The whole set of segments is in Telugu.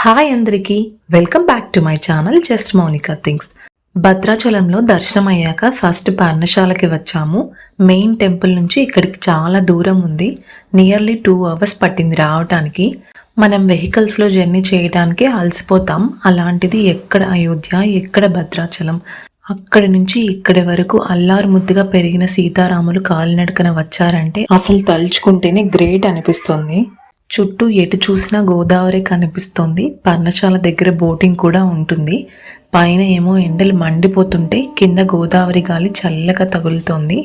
హాయ్ అందరికీ welcome back to my channel just Mounika things. భద్రాచలంలో దర్శనం అయ్యాక ఫస్ట్ పర్ణశాలకి వచ్చాము. మెయిన్ టెంపుల్ నుంచి ఇక్కడికి చాలా దూరం ఉంది. నియర్లీ 2 hours పట్టింది రావటానికి. మనం వెహికల్స్లో జర్నీ చేయడానికి అలసిపోతాం. అలాంటిది ఎక్కడ అయోధ్య, ఎక్కడ భద్రాచలం, అక్కడి నుంచి ఇక్కడి వరకు అల్లారు ముద్దుగా పెరిగిన సీతారాములు కాలినడకన వచ్చారంటే అసలు తలుచుకుంటేనే గ్రేట్ అనిపిస్తుంది. చుట్టూ ఎటు చూసినా గోదావరి కనిపిస్తోంది. పర్ణశాల దగ్గర బోటింగ్ కూడా ఉంటుంది. పైన ఏమో ఎండలు మండిపోతుంటే కింద గోదావరి గాలి చల్లగా తగులుతోంది.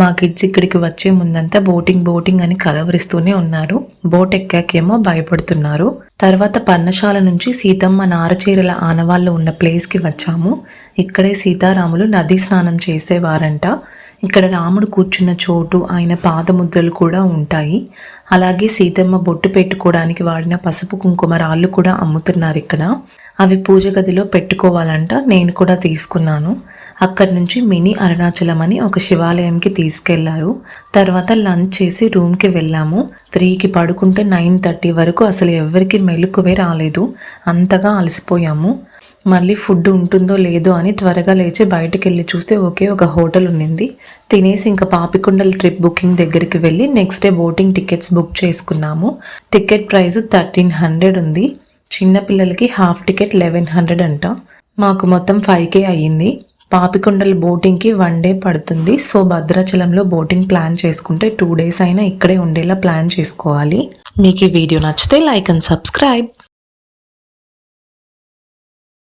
మా కిడ్స్ ఇక్కడికి వచ్చే ముందంతా బోటింగ్ అని కలవరిస్తూనే ఉన్నారు. బోట్ ఎక్కాకేమో భయపడుతున్నారు. తర్వాత పర్ణశాల నుంచి సీతమ్మ నారచీరల ఆనవాళ్ళు ఉన్న ప్లేస్కి వచ్చాము. ఇక్కడే సీతారాములు నదీ స్నానం చేసేవారంట. ఇక్కడ రాముడు కూర్చున్న చోటు, ఆయన పాదముద్రలు కూడా ఉంటాయి. అలాగే సీతమ్మ బొట్టు పెట్టుకోవడానికి వాడిన పసుపు కుంకుమ రాళ్ళు కూడా అమ్ముతున్నారు ఇక్కడ. అవి పూజ గదిలో పెట్టుకోవాలంట. నేను కూడా తీసుకున్నాను. అక్కడి నుంచి మినీ అరుణాచలం అని ఒక శివాలయంకి తీసుకెళ్లారు. తర్వాత లంచ్ చేసి రూమ్కి వెళ్ళాము. 3కి పడుకుంటే 9:30 వరకు అసలు ఎవరికి మెలకువే రాలేదు. అంతగా అలసిపోయాము. మళ్ళీ ఫుడ్ ఉంటుందో లేదో అని త్వరగా లేచి బయటకు వెళ్ళి చూస్తే ఒకే ఒక హోటల్ ఉన్నింది. తినేసి ఇంకా పాపికొండల ట్రిప్ బుకింగ్ దగ్గరికి వెళ్ళి next day boating tickets book చేసుకున్నాము. టికెట్ ప్రైస్ 1300 ఉంది. చిన్నపిల్లలకి హాఫ్ టికెట్ 1100 అంట. మాకు మొత్తం 5K అయ్యింది. పాపికొండల బోటింగ్కి 1 day పడుతుంది. సో భద్రాచలంలో బోటింగ్ ప్లాన్ చేసుకుంటే 2 days అయినా ఇక్కడే ఉండేలా ప్లాన్ చేసుకోవాలి. మీకు ఈ వీడియో నచ్చితే లైక్ అండ్ సబ్స్క్రైబ్.